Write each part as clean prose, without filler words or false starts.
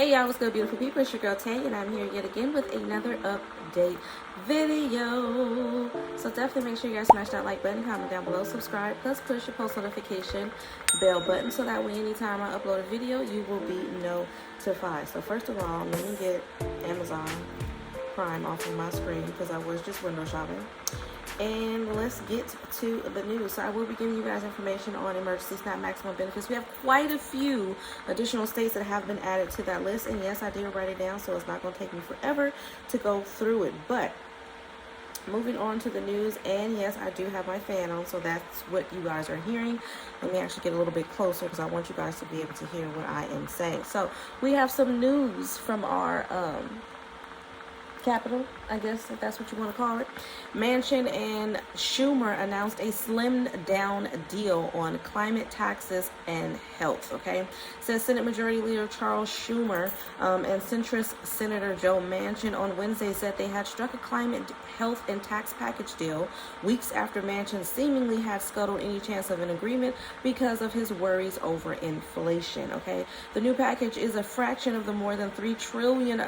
Hey y'all, what's good, beautiful people? It's your girl Tay, and I'm here yet again with another update video. So definitely make sure you guys smash that like button, comment down below, subscribe, plus push your post notification bell button so that way anytime I upload a video, you will be notified. So first of all, let me get Amazon Prime off of my screen because I was just window shopping. And let's get to the news. So I will be giving you guys information on emergency SNAP maximum benefits. We have quite a few additional states that have been added to that list. And yes, I did write it down, so it's not going to take me forever to go through it. But moving on to the news, and yes, I do have my fan on, so that's what you guys are hearing. Let me actually get a little bit closer because I want you guys to be able to hear what I am saying. So we have some news from our Capitol, I guess, if that's what you want to call it. Manchin and Schumer announced a slimmed down deal on climate, taxes, and health, okay? Says Senate Majority Leader Charles Schumer and centrist Senator Joe Manchin on Wednesday said they had struck a climate, health, and tax package deal weeks after Manchin seemingly had scuttled any chance of an agreement because of his worries over inflation, okay? The new package is a fraction of the more than $3 trillion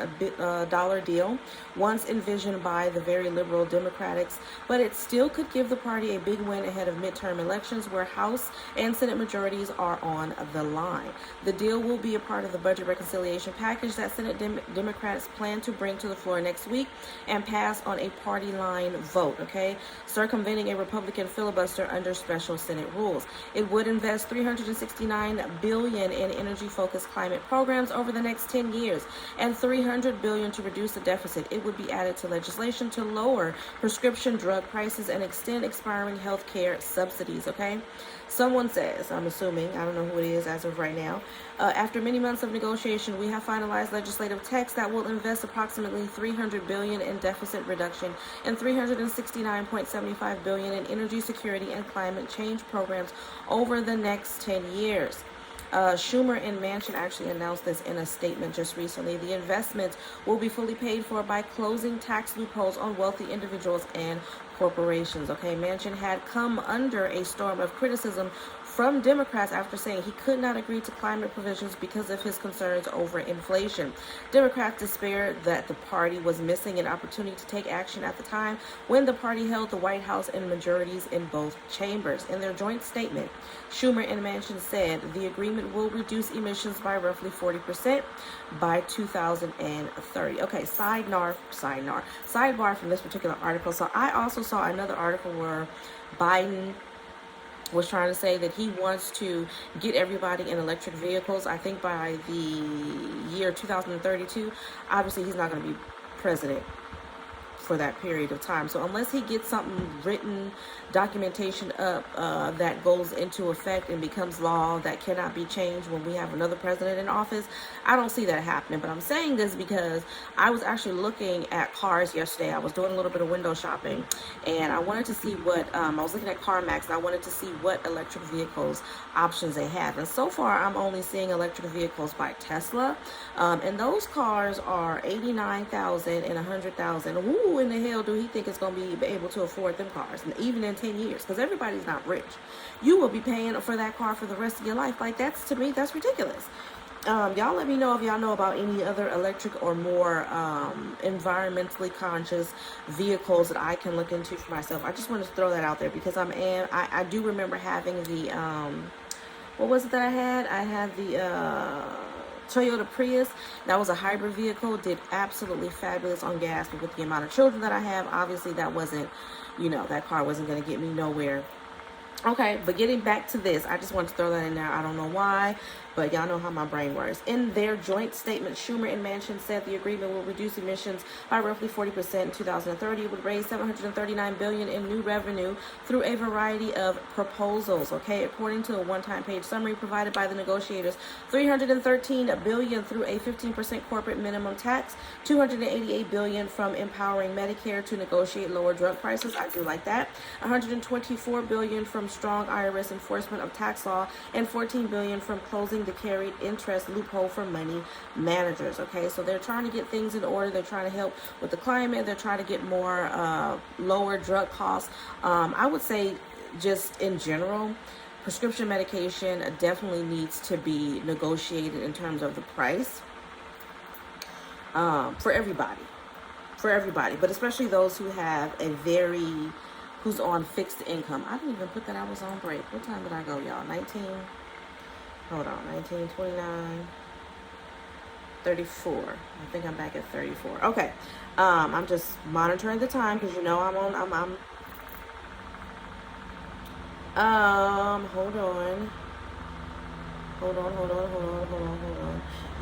deal once envisioned by the very liberal Democrats, but it still could give the party a big win ahead of midterm elections where House and Senate majorities are on the line. The deal will be a part of the budget reconciliation package that Senate Democrats plan to bring to the floor next week and pass on a party line vote, okay, circumventing a Republican filibuster under special Senate rules. It would invest $369 billion in energy-focused climate programs over the next 10 years and $300 billion to reduce the deficit. It would be added to legislation to lower prescription drug prices and extend expiring health care subsidies, okay? Someone says, I'm assuming, I don't know who it is as of right now, after many months of negotiation, we have finalized legislative text that will invest approximately $300 billion in deficit reduction and $369.75 billion in energy security and climate change programs over the next 10 years. Schumer and Manchin actually announced this in a statement just recently. The investments will be fully paid for by closing tax loopholes on wealthy individuals and corporations. Okay, Manchin had come under a storm of criticism from Democrats after saying he could not agree to climate provisions because of his concerns over inflation. Democrats despaired that the party was missing an opportunity to take action at the time when the party held the White House and majorities in both chambers. In their joint statement, Schumer and Manchin said the agreement will reduce emissions by roughly 40% by 2030. Okay, sidebar from this particular article. So I also saw another article where Biden was trying to say that he wants to get everybody in electric vehicles, I think by the year 2032. Obviously, he's not going to be president for that period of time. So unless he gets something written, documentation up that goes into effect and becomes law that cannot be changed when we have another president in office, I don't see that happening. But I'm saying this because I was actually looking at cars yesterday. I was doing a little bit of window shopping, and I wanted to see what, I was looking at CarMax, and I wanted to see what electric vehicles options they have. And so far, I'm only seeing electric vehicles by Tesla, and those cars are $89,000 and $100,000. Who in the hell do he think is going to be able to afford them cars, and even in 10 years? Because everybody's not rich. You will be paying for that car for the rest of your life. Like, that's, to me, that's ridiculous. Y'all let me know if y'all know about any other electric or more environmentally conscious vehicles that I can look into for myself. I just wanted to throw that out there because I do remember having the what was it that I had? I had the Toyota Prius. That was a hybrid vehicle, did absolutely fabulous on gas, but with the amount of children that I have, obviously that wasn't, that car wasn't going to get me nowhere. Okay, but getting back to this, I just wanted to throw that in there. I don't know why, but y'all know how my brain works. In their joint statement, Schumer and Manchin said the agreement will reduce emissions by roughly 40% in 2030. It would raise $739 billion in new revenue through a variety of proposals. Okay, according to a one-time page summary provided by the negotiators, $313 billion through a 15% corporate minimum tax, $288 billion from empowering Medicare to negotiate lower drug prices. I do like that. $124 billion from strong IRS enforcement of tax law, and $14 billion from closing the carried interest loophole for money managers. Okay, so they're trying to get things in order. They're trying to help with the climate. They're trying to get more lower drug costs. I would say just in general, prescription medication definitely needs to be negotiated in terms of the price. for everybody. For everybody, but especially those who have who's on fixed income. I didn't even put that I was on break. What time did I go, y'all? 19, hold on, 19, 29, 34. I think I'm back at 34. Okay. I'm just monitoring the time because hold on.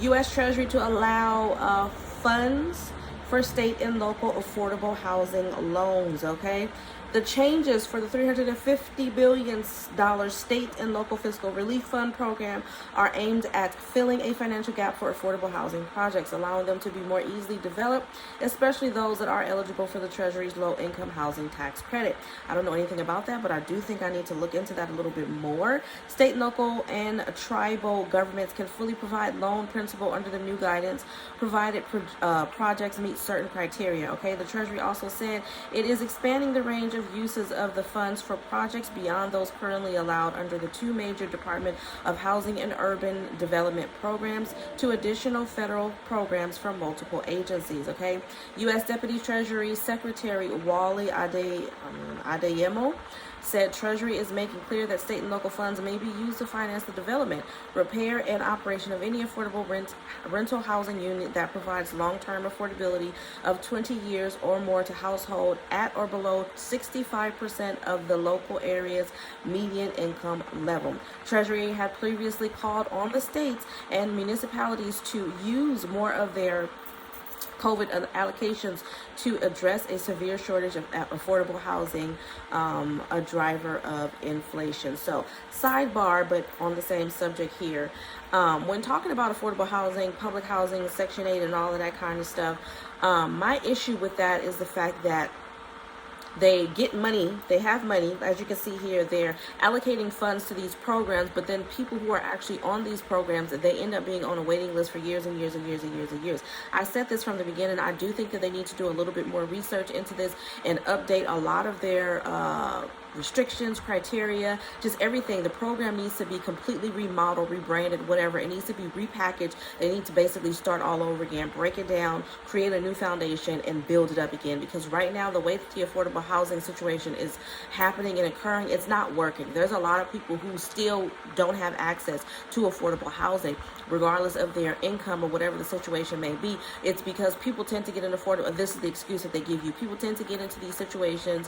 U.S. Treasury to allow funds for state and local affordable housing loans, okay? The changes for the $350 billion state and local fiscal relief fund program are aimed at filling a financial gap for affordable housing projects, allowing them to be more easily developed, especially those that are eligible for the Treasury's low-income housing tax credit. I don't know anything about that, but I do think I need to look into that a little bit more. State, local, and tribal governments can fully provide loan principal under the new guidance, provided projects meet certain criteria, okay? The Treasury also said it is expanding the range of uses of the funds for projects beyond those currently allowed under the two major Department of Housing and Urban Development programs to additional federal programs from multiple agencies, okay? U.S. Deputy Treasury Secretary Wally Adeyemo said Treasury is making clear that state and local funds may be used to finance the development, repair, and operation of any affordable rental housing unit that provides long-term affordability of 20 years or more to household at or below 65% of the local area's median income level. Treasury had previously called on the states and municipalities to use more of their COVID allocations to address a severe shortage of affordable housing, a driver of inflation. So, sidebar, but on the same subject here, when talking about affordable housing, public housing, Section 8, and all of that kind of stuff, my issue with that is the fact that they get money, they have money, as you can see here, they're allocating funds to these programs, but then people who are actually on these programs, they end up being on a waiting list for years and years and years and years and years. I said this from the beginning, I do think that they need to do a little bit more research into this and update a lot of their restrictions, criteria, just everything. The program needs to be completely remodeled, rebranded, whatever. It needs to be repackaged. They need to basically start all over again, break it down, create a new foundation, and build it up again. Because right now, the way that the affordable housing situation is happening and occurring, it's not working. There's a lot of people who still don't have access to affordable housing, regardless of their income or whatever the situation may be. It's because people tend to get an affordable, this is the excuse that they give you. People tend to get into these situations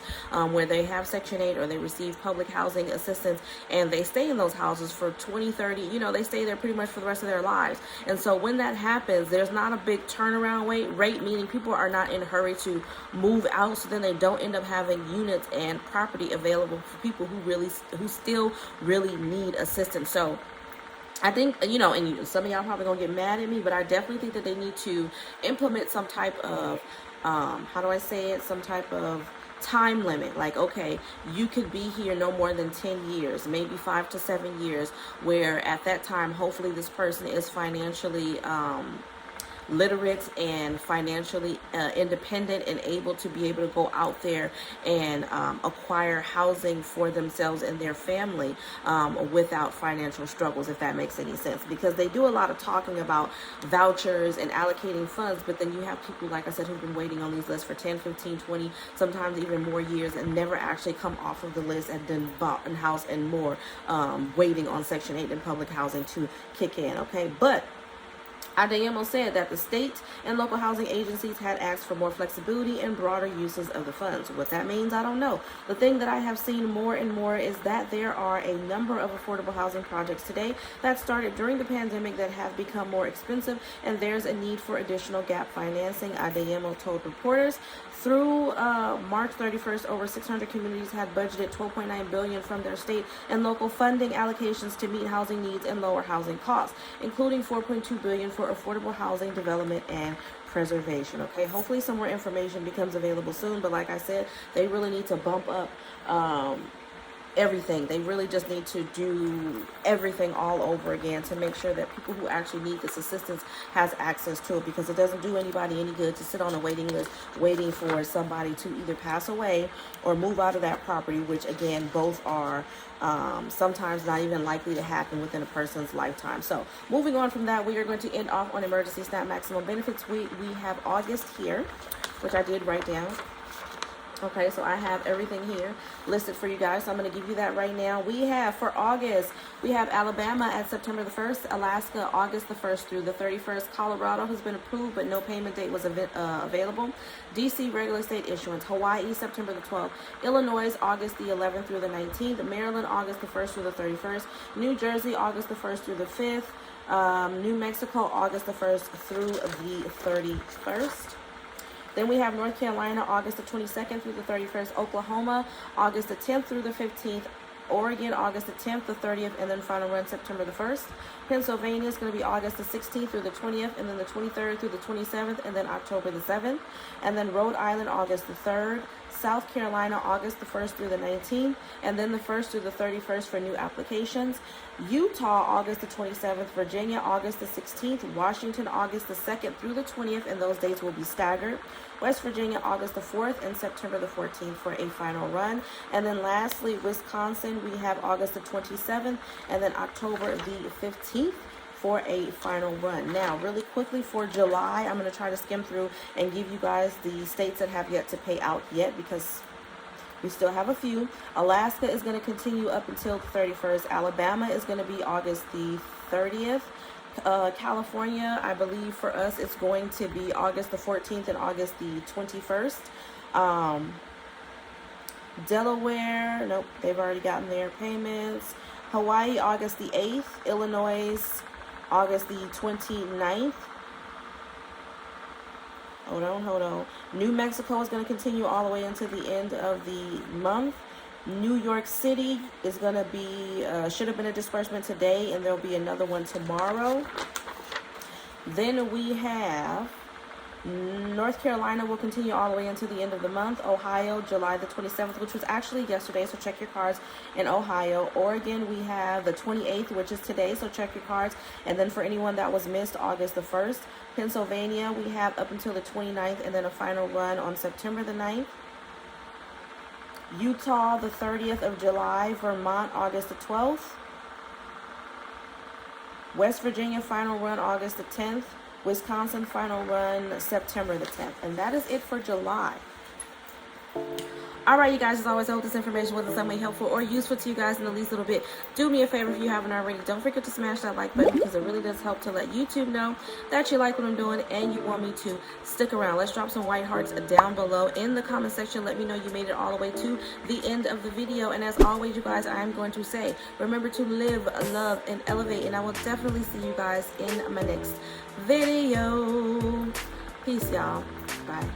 where they have Section 8 or they receive public housing assistance and they stay in those houses for 20, 30, they stay there pretty much for the rest of their lives. And so when that happens, there's not a big turnaround rate, meaning people are not in a hurry to move out, so then they don't end up having units and property available for people who still really need assistance. So I think, and some of y'all probably gonna get mad at me, but I definitely think that they need to implement some type of, some type of time limit. Like, okay, you could be here no more than 10 years, maybe 5 to 7 years, where at that time, hopefully this person is financially, literate and financially independent and able to be able to go out there and acquire housing for themselves and their family without financial struggles, if that makes any sense. Because they do a lot of talking about vouchers and allocating funds, but then you have people, like I said, who've been waiting on these lists for 10, 15, 20, sometimes even more years and never actually come off of the list and then bought a house and more, waiting on Section 8 and public housing to kick in, okay? But Adeyemo said that the state and local housing agencies had asked for more flexibility and broader uses of the funds. What that means, I don't know. The thing that I have seen more and more is that there are a number of affordable housing projects today that started during the pandemic that have become more expensive, and there's a need for additional gap financing, Adeyemo told reporters. Through March 31st, over 600 communities had budgeted $12.9 billion from their state and local funding allocations to meet housing needs and lower housing costs, including $4.2 billion for affordable housing development and preservation. Okay, hopefully some more information becomes available soon, but like I said, they really need to bump up everything. They really just need to do everything all over again to make sure that people who actually need this assistance has access to it, because it doesn't do anybody any good to sit on a waiting list waiting for somebody to either pass away or move out of that property, which again, both are sometimes not even likely to happen within a person's lifetime. So moving on from that, we are going to end off on emergency SNAP maximum benefits. We have August here, which I did write down. Okay, so I have everything here listed for you guys. So I'm going to give you that right now. We have for August, we have Alabama at September the 1st, Alaska August the 1st through the 31st. Colorado has been approved, but no payment date was available. DC regular state issuance. Hawaii September the 12th. Illinois August the 11th through the 19th. Maryland August the 1st through the 31st. New Jersey August the 1st through the 5th. New Mexico August the 1st through the 31st. Then we have North Carolina, August the 22nd through the 31st. Oklahoma, August the 10th through the 15th. Oregon, August the 10th, the 30th, and then final run September the 1st. Pennsylvania is going to be August the 16th through the 20th, and then the 23rd through the 27th, and then October the 7th. And then Rhode Island, August the 3rd. South Carolina, August the 1st through the 19th, and then the 1st through the 31st for new applications. Utah, August the 27th. Virginia, August the 16th. Washington, August the 2nd through the 20th, and those dates will be staggered. West Virginia, August the 4th, and September the 14th for a final run. And then lastly, Wisconsin, we have August the 27th, and then October the 15th. For a final run. Now, really quickly for July, I'm going to try to skim through and give you guys the states that have yet to pay out yet, because we still have a few. Alaska is going to continue up until the 31st. Alabama is going to be August the 30th. California, I believe for us, it's going to be August the 14th and August the 21st. Delaware, nope, they've already gotten their payments. Hawaii, August the 8th. Illinois, August the 29th. Hold on. New Mexico is going to continue all the way until the end of the month. New York City is going to be, should have been a disbursement today, and there'll be another one tomorrow. Then we have North Carolina will continue all the way until the end of the month. Ohio, July the 27th, which was actually yesterday, so check your cards in Ohio. Oregon, we have the 28th, which is today, so check your cards. And then for anyone that was missed, August the 1st. Pennsylvania, we have up until the 29th, and then a final run on September the 9th. Utah, the 30th of July. Vermont, August the 12th. West Virginia, final run August the 10th. Wisconsin, final run September the 10th. And that is it for July. All right, you guys, as always, I hope this information was in some way helpful or useful to you guys in the least little bit. Do me a favor if you haven't already. Don't forget to smash that like button, because it really does help to let YouTube know that you like what I'm doing and you want me to stick around. Let's drop some white hearts down below in the comment section. Let me know you made it all the way to the end of the video. And as always, you guys, I am going to say, remember to live, love, and elevate. And I will definitely see you guys in my next video. Peace, y'all. Bye.